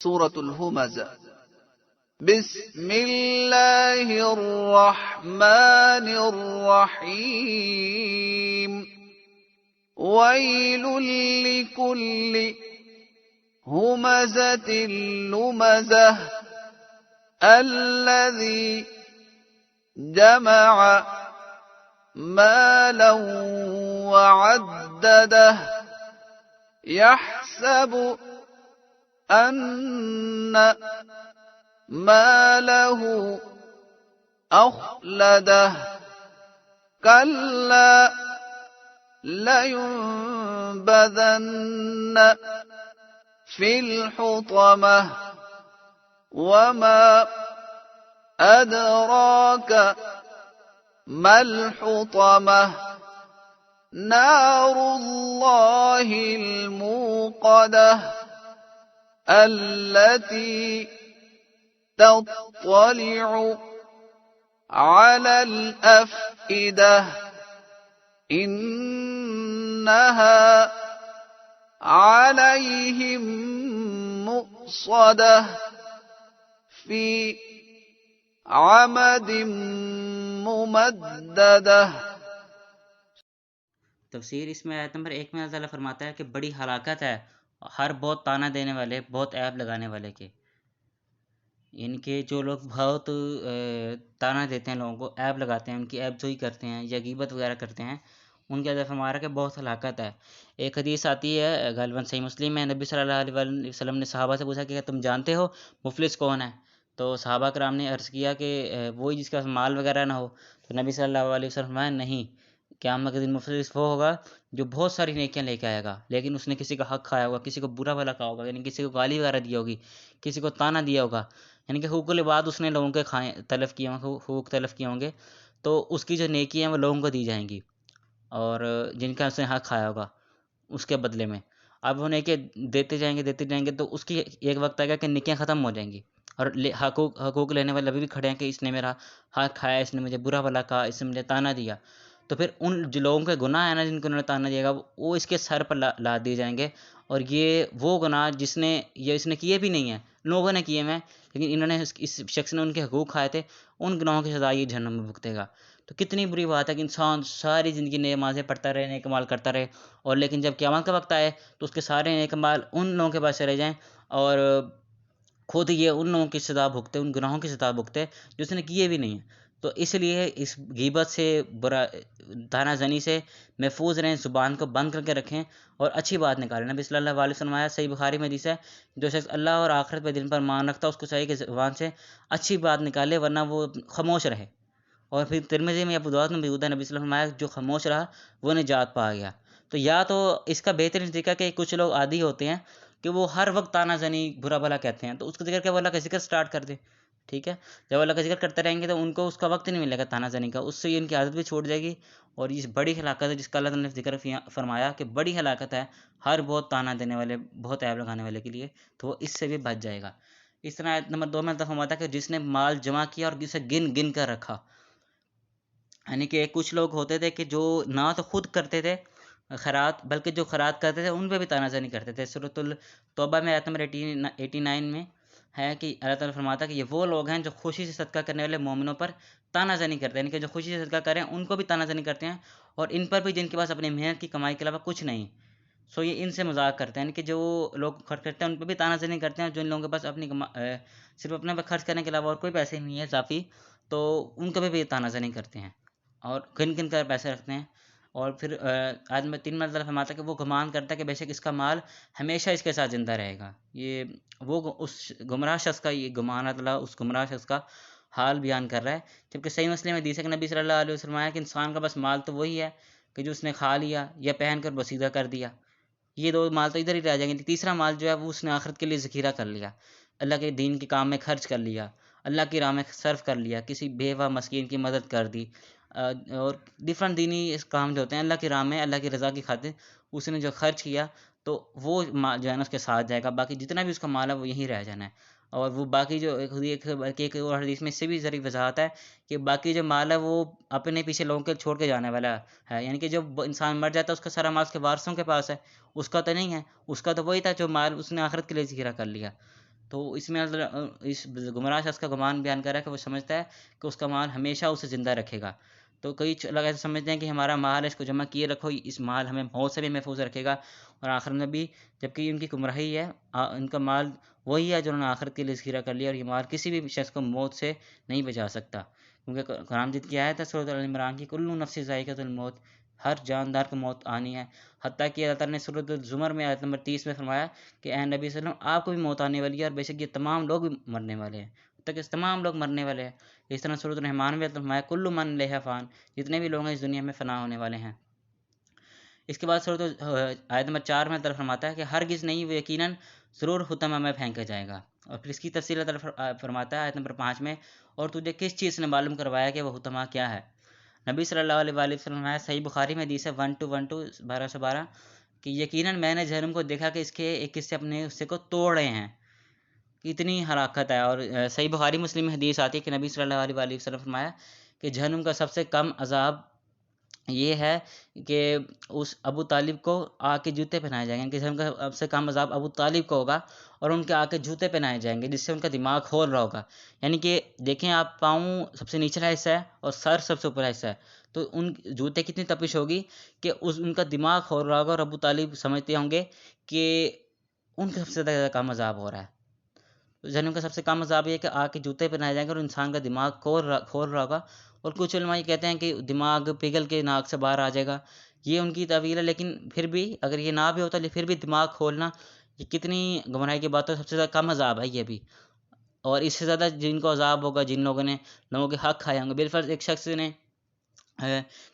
سورة الهمزة. بسم الله الرحمن الرحيم. ويل لكل همزة لمزة الذي جمع مالا وعدده يحسب أن ماله أخلده كلا لينبذن في الحطمة وما أدراك ما الحطمة نار الله الموقدة التي تطلع على الأفئدة إنها عليهم مؤصدة في عمد ممددة. تفسیر اس میں آیت نمبر 1 میں اللہ تعالیٰ فرماتا ہے کہ بڑی ہلاکت ہے ہر بہت تانا دینے والے، بہت عیب لگانے والے کے. ان کے جو لوگ بہت تانا دیتے ہیں، لوگوں کو عیب لگاتے ہیں، ان کی عیب جوئی کرتے ہیں یا غیبت وغیرہ کرتے ہیں، ان کے اللہ فرما رہا ہے کہ بہت ہلاکت ہے. ایک حدیث آتی ہے غالباً صحیح مسلم میں، نبی صلی اللہ علیہ وسلم نے صحابہ سے پوچھا کہ تم جانتے ہو مفلس کون ہے؟ تو صحابہ کرام نے عرض کیا کہ وہی جس کا مال وغیرہ نہ ہو. تو نبی صلی اللہ علیہ وسلم فرمایا نہیں، قیامت کے دن مفلس وہ ہوگا جو بہت ساری نیکیاں لے کے آئے گا لیکن اس نے کسی کا حق کھایا ہوگا، کسی کو برا بھلا کہا ہوگا، یعنی کسی کو گالی وغیرہ دی ہوگی، کسی کو تانا دیا ہوگا، یعنی کہ حقوق العباد اس نے لوگوں کے تلف کیے ہوں، حقوق تلف کیے ہوں گے، تو اس کی جو نیکی ہیں وہ لوگوں کو دی جائیں گی، اور جن کا اس نے حق کھایا ہوگا اس کے بدلے میں. اب وہ نیکی دیتے جائیں گے تو اس کی ایک وقت آئے گا کہ نیکیاں ختم ہو جائیں گی، اور حقوق لینے والے ابھی بھی کھڑے ہیں کہ اس نے میرا حق کھایا، اس نے مجھے برا بھلا کہا، اس نے مجھے تانا دیا. تو پھر ان جو لوگوں کے گناہ ہیں نا، جن کو انہوں نے تانا دیا گا، وہ اس کے سر پر لاد دیے جائیں گے. اور یہ وہ گناہ اس نے کیے بھی نہیں ہیں، لوگوں نے کیے ہیں، لیکن انہوں نے اس شخص نے ان کے حقوق کھائے تھے، ان گناہوں کی سزا یہ جہنم میں بھگتے گا. تو کتنی بری بات ہے کہ انسان ساری زندگی نمازیں پڑھتا رہے، نیک اعمال کرتا رہے، اور لیکن جب قیامت کا وقت آئے تو اس کے سارے نیک اعمال ان لوگوں کے پاس چلے جائیں، اور خود یہ ان لوگوں کی سزا بھگتے، ان گناہوں کی سزا بھگتے جو اس نے کیے بھی نہیں ہیں. تو اس لیے اس غیبت سے، برا تانا زنی سے محفوظ رہیں، زبان کو بند کر کے رکھیں اور اچھی بات نکالیں. نبی صلی اللہ علیہ وسلم آیا، صحیح بخاری میں حدیث ہے، جو شخص اللہ اور آخرت پہ دن پر مان رکھتا ہے اس کو چاہیے کہ زبان سے اچھی بات نکالے، ورنہ وہ خاموش رہے. اور پھر ترمذی میں ابو داؤد میں موجود ہے، نبی صلی اللہ علیہ وسلم آیا جو خاموش رہا وہ نجات پا گیا. تو یا تو اس کا بہترین طریقہ کہ کچھ لوگ عادی ہوتے ہیں کہ وہ ہر وقت تانا زنی برا بھلا کہتے ہیں، تو اس کا ذکر کہ وہ اللہ کا ذکر سٹارٹ کر دیں. ٹھیک ہے، جب اللہ کا ذکر کرتے رہیں گے تو ان کو اس کا وقت نہیں ملے گا تانا زنی کا، اس سے ان کی عادت بھی چھوٹ جائے گی. اور یہ بڑی ہلاکت ہے جس کا اللہ تعالیٰ نے ذکر فرمایا کہ بڑی ہلاکت ہے ہر بہت تانا دینے والے، بہت عیب لگانے والے کے لیے، تو وہ اس سے بھی بچ جائے گا. اس طرح آیت نمبر 2 میں اللہ فرماتا ہے کہ جس نے مال جمع کیا اور اسے گن گن کر رکھا. یعنی کہ کچھ لوگ ہوتے تھے کہ جو نہ تو خود کرتے تھے خیرات، بلکہ جو خیرات کرتے تھے ان پہ بھی تانا زنی کرتے تھے. سورۃ التوبہ میں آیت نمبر 89 میں ہے کہ اللہ تعالیٰ فرماتا ہے کہ یہ وہ لوگ ہیں جو خوشی سے صدقہ کرنے والے مومنوں پر تانا زنی کرتے ہیں، یعنی کہ جو خوشی سے صدقہ کریں ان کو بھی تانا زنی کرتے ہیں، اور ان پر بھی جن کے پاس اپنی محنت کی کمائی کے علاوہ کچھ نہیں، سو یہ ان سے مذاق کرتے ہیں. یعنی کہ جو لوگ خرچ کرتے ہیں ان پہ بھی تانا زنی کرتے ہیں، جو ان لوگوں کے پاس صرف اپنے پہ خرچ کرنے کے علاوہ اور کوئی پیسے نہیں ہے اضافی، تو ان کو بھی تانا زنی کرتے ہیں اور گن گن کر پیسے رکھتے ہیں. اور پھر آج میں 3 مرتبہ فرماتا ہے کہ وہ گمان کرتا ہے کہ بے شک اس کا مال ہمیشہ اس کے ساتھ زندہ رہے گا. یہ وہ اس گمراہ شخص کا، یہ گمان اللہ اس گمراہ شخص کا حال بیان کر رہا ہے. جبکہ صحیح مسلم میں حدیث ہے کہ نبی صلی اللہ علیہ وسلم ہے کہ انسان کا بس مال تو وہی ہے کہ جو اس نے کھا لیا یا پہن کر بسیدہ کر دیا، یہ 2 مال تو ادھر ہی رہ جائیں گے. تیسرا مال جو ہے وہ اس نے آخرت کے لیے ذخیرہ کر لیا، اللہ کے دین کے کام میں خرچ کر لیا، اللہ کی راہ میں صرف کر لیا، کسی بیوہ مسکین کی مدد کر دی، اور ڈفرینٹ دینی کام جو ہوتے ہیں اللہ کی راہ میں، اللہ کی رضا کی خاطر اس نے جو خرچ کیا تو وہ مال جو ہے نا اس کے ساتھ جائے گا. باقی جتنا بھی اس کا مال ہے وہ یہیں رہ جانا ہے. اور وہ باقی جو ایک اور حدیث میں اس سے بھی ذریعہ وضاحت ہے کہ باقی جو مال ہے وہ اپنے پیچھے لوگوں کے چھوڑ کے جانے والا ہے. یعنی کہ جب انسان مر جاتا ہے اس کا سارا مال اس کے وارثوں کے پاس ہے، اس کا تو نہیں ہے، اس کا تو وہی تھا جو مال اس نے آخرت کے لیے ذخیرہ کر لیا. تو اس میں اس گمراہ شخص کا گمان بیان کر رہا ہے کہ وہ سمجھتا ہے کہ اس کا مال ہمیشہ اسے زندہ رکھے گا. تو کئی لوگ ایسے سمجھتے ہیں کہ ہمارا مال ہے، اس کو جمع کیے رکھو، اس مال ہمیں موت سے بھی محفوظ رکھے گا اور آخرت میں بھی. جبکہ ان کی گمراہی ہے، ان کا مال وہی ہے جو انہوں نے آخرت کے لیے ذخیرہ کر لیا، اور یہ مال کسی بھی شخص کو موت سے نہیں بچا سکتا. کیونکہ قرآن مجید کی آیت ہے سورۃ ال عمران کی، کل نفس ذائقۃ الموت، ہر جاندار کو موت آنی ہے. حتیٰ کہ اللہ تعالیٰ نے سورۃ الزمر میں آیت نمبر 30 میں فرمایا کہ اے نبی صلی اللہ علیہ وسلم آپ کو بھی موت آنے والی ہے، اور بے شک یہ تمام لوگ بھی مرنے والے ہیں، تک اس تمام لوگ مرنے والے ہیں. اس طرح سورۃ الرحمن میں فرمایا کل من علیہا فان، جتنے بھی لوگ ہیں اس دنیا میں فنا ہونے والے ہیں. اس کے بعد سورۃ آیت نمبر 4 میں اللہ فرماتا ہے کہ ہرگز نہیں، وہ یقیناً ضرور حطمہ میں پھینکا جائے گا. اور پھر اس کی تفصیل اللہ تعالیٰ فرماتا ہے آیت نمبر 5 میں، اور تجھے کس چیز نے معلوم کروایا کہ وہ حطمہ کیا ہے. نبی صلی اللہ علیہ وآلہ وسلم نے صحیح بخاری میں حدیث ہے 1212 1212 کہ یقیناً میں نے جہنم کو دیکھا کہ اس کے ایک حصے اپنے حصے کو توڑ رہے ہیں. اتنی ہلاکت ہے. اور صحیح بخاری مسلم میں حدیث آتی ہے کہ نبی صلی اللہ علیہ وآلہ وسلم فرمایا کہ جہنم کا سب سے کم عذاب یہ ہے کہ اس ابو طالب کو آگ کے جوتے پہنائے جائیں گے، کہ جہنم کا سب سے کم عذاب ابو طالب کو ہوگا اور ان کے آگ کے جوتے پہنائے جائیں گے جس سے ان کا دماغ کھول رہا ہوگا. یعنی کہ دیکھیں آپ، پاؤں سب سے نچلا حصہ ہے اور سر سب سے اوپر حصہ ہے، تو ان جوتے کتنی تپش ہوگی کہ ان کا دماغ کھول رہا ہوگا، اور ابو طالب سمجھتے ہوں گے کہ ان کا سب سے زیادہ کم عذاب ہو رہا ہے. جہنم کا سب سے کم عذاب یہ ہے کہ آگ کے جوتے پہنائے جائیں گے اور انسان کا دماغ کھول رہا ہوگا. اور کچھ علماء یہ کہتے ہیں کہ دماغ پگھل کے ناک سے باہر آ جائے گا. یہ ان کی تعویل ہے، لیکن پھر بھی اگر یہ نہ بھی ہوتا پھر بھی دماغ کھولنا یہ کتنی گمراہی کی بات ہے. سب سے زیادہ کم عذاب ہے یہ بھی. اور اس سے زیادہ جن کو عذاب ہوگا جن لوگوں نے لوگوں کے حق کھائے ہوں گے. بالفرض ایک شخص نے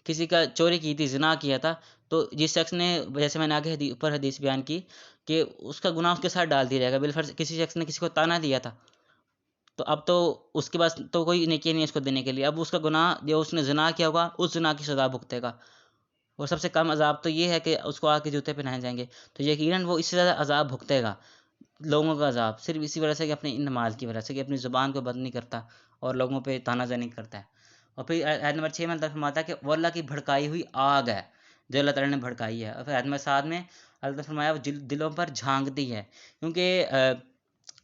کسی کا چوری کی تھی، زنا کیا تھا، تو جس شخص نے، جیسے میں نے آگے اوپر حدیث بیان کی کہ اس کا گناہ اس کے ساتھ ڈال دیا جائے گا. بالفرض کسی شخص نے کسی کو تانا دیا تھا، تو اب تو اس کے پاس تو کوئی نیکی نہیں ہے اس کو دینے کے لیے، اب اس کا گناہ جو اس نے زنا کیا ہوگا اس زنا کی سزا بھگتے گا. اور سب سے کم عذاب تو یہ ہے کہ اس کو آگ کے جوتے پہنائے جائیں گے. تو یقیناً وہ اس سے زیادہ عذاب بھگتے گا، لوگوں کا عذاب، صرف اسی وجہ سے کہ اپنے ان نماز کی وجہ سے کہ اپنی زبان کو بند نہیں کرتا اور لوگوں پہ تانا زنی کرتا ہے. اور پھر آیت نمبر 6 میں اللہ فرماتا ہے کہ وہ اللہ کی بھڑکائی ہوئی آگ ہے جو اللہ تعالیٰ نے بھڑکائی ہے. اور پھر آیت نمبر 7 میں اللہ نے فرمایا وہ دلوں پر جھانکتی ہے. کیونکہ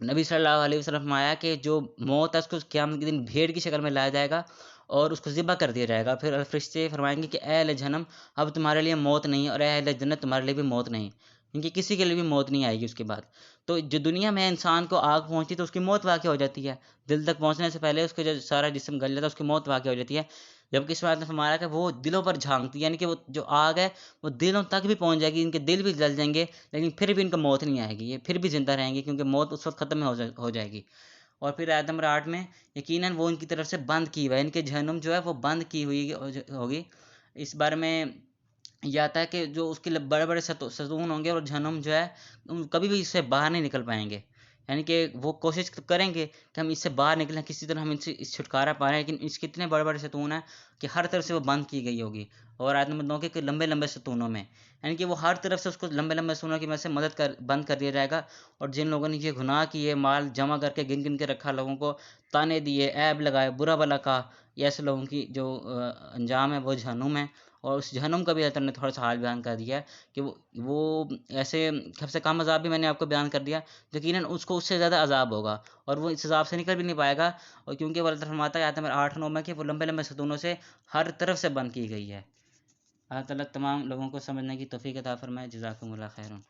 نبی صلی اللہ علیہ وسلم فرمایا کہ جو موت ہے اس کو قیامت کے دن بھیڑ کی شکل میں لایا جائے گا اور اس کو ذبح کر دیا جائے گا. پھر فرشتے فرمائیں گے کہ اے اہل جہنم اب تمہارے لیے موت نہیں، اور اے اہل جنت تمہارے لیے بھی موت نہیں، کیونکہ کسی کے لیے بھی موت نہیں آئے گی اس کے بعد. تو جو دنیا میں انسان کو آگ پہنچتی تو اس کی موت واقع ہو جاتی ہے، دل تک پہنچنے سے پہلے اس کا جو سارا جسم گل جاتا ہے اس کی موت واقع ہو جاتی ہے. جبکہ اس بات نے فرمایا کہ وہ دلوں پر جھانکتی ہے، یعنی کہ وہ جو آگ ہے وہ دلوں تک بھی پہنچ جائے گی، ان کے دل بھی جل جائیں گے لیکن پھر بھی ان کو موت نہیں آئے گی، یہ پھر بھی زندہ رہیں گے کیونکہ موت اس وقت ختم ہو جائے گی. اور پھر آیت نمبر 8 میں یقیناً وہ ان کی طرف سے بند کی ہوئی ہے، ان کے جہنم جو ہے وہ بند کی ہوئی ہوگی. اس بارے میں یہ آتا ہے کہ جو اس کے بڑے بڑے ستون ہوں گے اور جہنم جو ہے کبھی بھی اس سے باہر نہیں نکل پائیں گے. یعنی کہ وہ کوشش کریں گے کہ ہم اس سے باہر نکلیں، کسی طرح ہم ان سے چھٹکارا پا رہے ہیں، لیکن اس کے اتنے بڑے بڑے ستون ہیں کہ ہر طرف سے وہ بند کی گئی ہوگی. اور آیت نمبر 9 کے لمبے لمبے ستونوں میں، یعنی کہ وہ ہر طرف سے اس کو لمبے لمبے ستونوں کی وجہ سے بند کر دیا جائے گا. اور جن لوگوں نے یہ گناہ کیے، مال جمع کر کے گن گن کے رکھا، لوگوں کو تانے دیے، عیب لگائے، برا بلا کہا، یہ ایسے لوگوں کی جو انجام ہے وہ جہنم ہے. اور اس جہنم کا بھی اللہ تعالیٰ نے تھوڑا سا حال بیان کر دیا ہے کہ وہ ایسے سب سے کم عذاب بھی میں نے آپ کو بیان کر دیا، یقیناً اس کو اس سے زیادہ عذاب ہوگا اور وہ اس عذاب سے نکل بھی نہیں پائے گا. اور کیونکہ وہ اللہ تعالیٰ فرماتا ہے آیت نمبر 8-9 میں کہ وہ لمبے لمبے ستونوں سے ہر طرف سے بند کی گئی ہے. اللہ تعالیٰ تمام لوگوں کو سمجھنے کی توفیق عطا فرمائے. جزاکم اللہ خیرون.